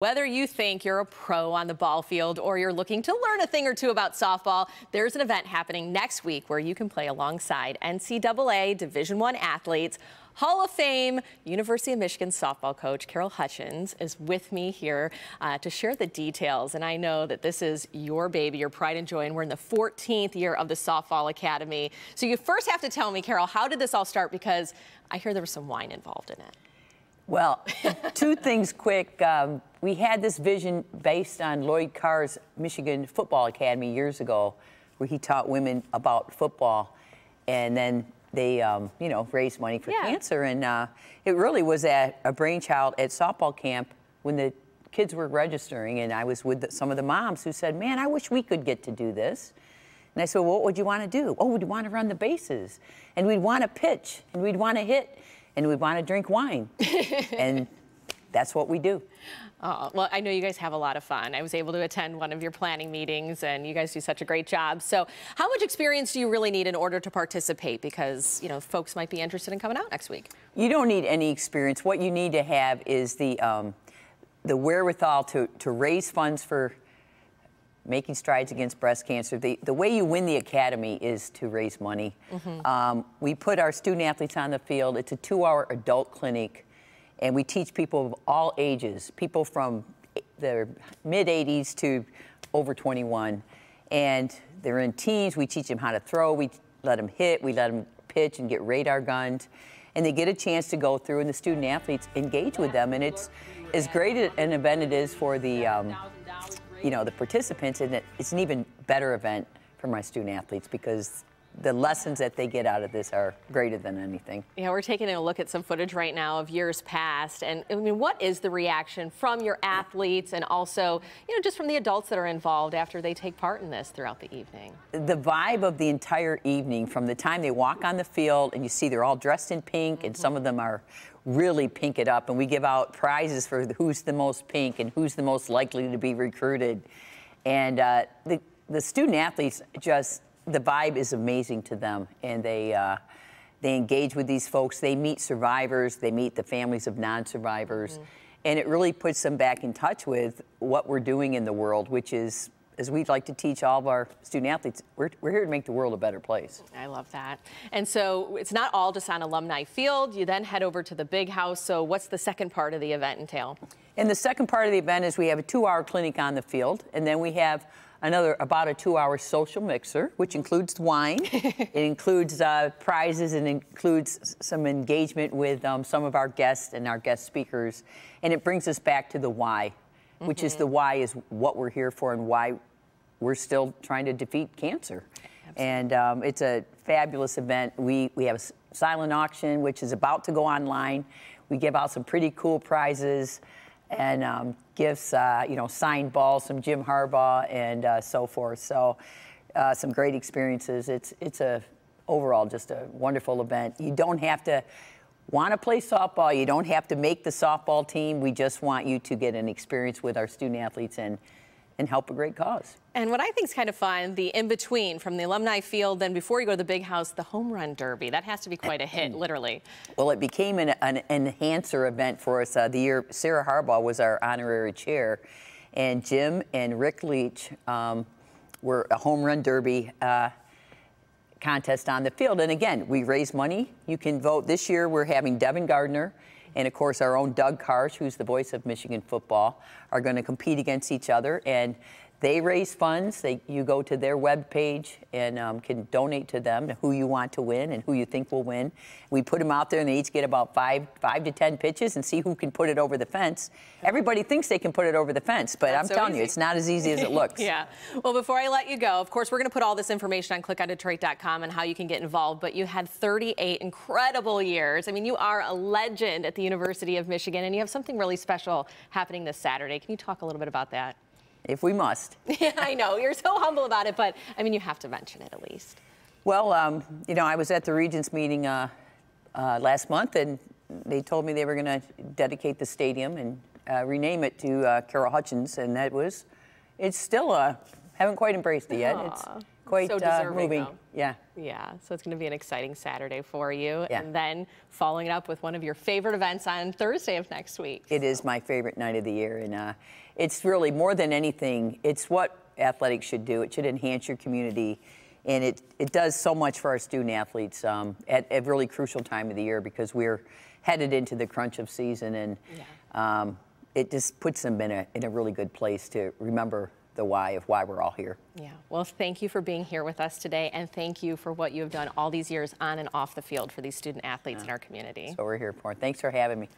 Whether you think you're a pro on the ball field or you're looking to learn a thing or two about softball, there's an event happening next week where you can play alongside NCAA Division I athletes. Hall of Fame University of Michigan softball coach Carol Hutchins is with me here to share the details. And I know that this is your baby, your pride and joy, and we're in the 14th year of the Softball Academy. So you first have to tell me, Carol, how did this all start? Because I hear there was some wine involved in it. Well, two things quick. We had this vision based on Lloyd Carr's Michigan Football Academy years ago, where he taught women about football, and then they, raised money for cancer. And it really was a brainchild at softball camp when the kids were registering, and I was with some of the moms who said, "Man, I wish we could get to do this." And I said, "Well, what would you want to do?" "Oh, we'd want to run the bases, and we'd want to pitch, and we'd want to hit, and we'd want to drink wine." And that's what we do. Oh, well, I know you guys have a lot of fun. I was able to attend one of your planning meetings, and you guys do such a great job. So how much experience do you really need in order to participate? Because, folks might be interested in coming out next week. You don't need any experience. What you need to have is the wherewithal to raise funds for making strides against breast cancer. The way you win the academy is to raise money. We put our student athletes on the field. It's a 2-hour adult clinic, and we teach people of all ages, people from their mid-80s to over 21. And they're in teams. We teach them how to throw. We let them hit. We let them pitch and get radar gunned. And they get a chance to go through, and the student athletes engage with them. And it's as great an event it is for the the participants, and it's an even better event for my student athletes because the lessons that they get out of this are greater than anything. Yeah, we're taking a look at some footage right now of years past, and I mean, what is the reaction from your athletes and also, just from the adults that are involved after they take part in this throughout the evening? The vibe of the entire evening, from the time they walk on the field and you see they're all dressed in pink, and some of them are really pink it up, and we give out prizes for who's the most pink and who's the most likely to be recruited. And the student athletes the vibe is amazing to them, and they engage with these folks. They meet survivors, they meet the families of non-survivors, and it really puts them back in touch with what we're doing in the world, which is, as we'd like to teach all of our student athletes, we're here to make the world a better place. I love that. And so it's not all just on Alumni Field. You then head over to the Big House. So what's the second part of the event entail? And the second part of the event is we have a 2-hour clinic on the field, and then we have about a 2-hour social mixer, which includes wine. It includes prizes, and includes some engagement with some of our guests and our guest speakers. And it brings us back to the why, which is the why is what we're here for and why we're still trying to defeat cancer. Absolutely. And it's a fabulous event. We have a silent auction, which is about to go online. We give out some pretty cool prizes and gifts, signed balls from Jim Harbaugh and so forth. So some great experiences. It's overall just a wonderful event. You don't have to want to play softball. You don't have to make the softball team. We just want you to get an experience with our student athletes and help a great cause. And what I think is kind of fun, the in-between from the Alumni Field, then before you go to the Big House, the Home Run Derby. That has to be quite a hit, literally. Well, it became an enhancer event for us. The year Sarah Harbaugh was our honorary chair, and Jim and Rick Leach were a Home Run Derby contest on the field. And again, we raise money. You can vote. This year we're having Devin Gardner and, of course, our own Doug Karsh, who's the voice of Michigan football, are going to compete against each other. And they raise funds. You go to their webpage and can donate to them who you want to win and who you think will win. We put them out there, and they each get about five to 10 pitches and see who can put it over the fence. Everybody thinks they can put it over the fence, but I'm telling you, it's not as easy as it looks. Yeah. Well, before I let you go, of course, we're going to put all this information on clickondetroit.com and how you can get involved, but you had 38 incredible years. I mean, you are a legend at the University of Michigan, and you have something really special happening this Saturday. Can you talk a little bit about that? If we must. Yeah, I know. You're so humble about it, but, I mean, you have to mention it at least. Well, I was at the Regents meeting last month, and they told me they were going to dedicate the stadium and rename it to Carol Hutchins, and it's still, haven't quite embraced it yet. Aww. It's quite So deserving, moving. though. Yeah. Yeah, so it's going to be an exciting Saturday for you. Yeah. And then following it up with one of your favorite events on Thursday of next week. It is my favorite night of the year, and it's really more than anything, it's what athletics should do. It should enhance your community, and it does so much for our student athletes at a really crucial time of the year because we're headed into the crunch of season, and it just puts them in a really good place to remember the why of why we're all here. Yeah, well, thank you for being here with us today, and thank you for what you have done all these years on and off the field for these student athletes in our community. So we're here for. Thanks for having me.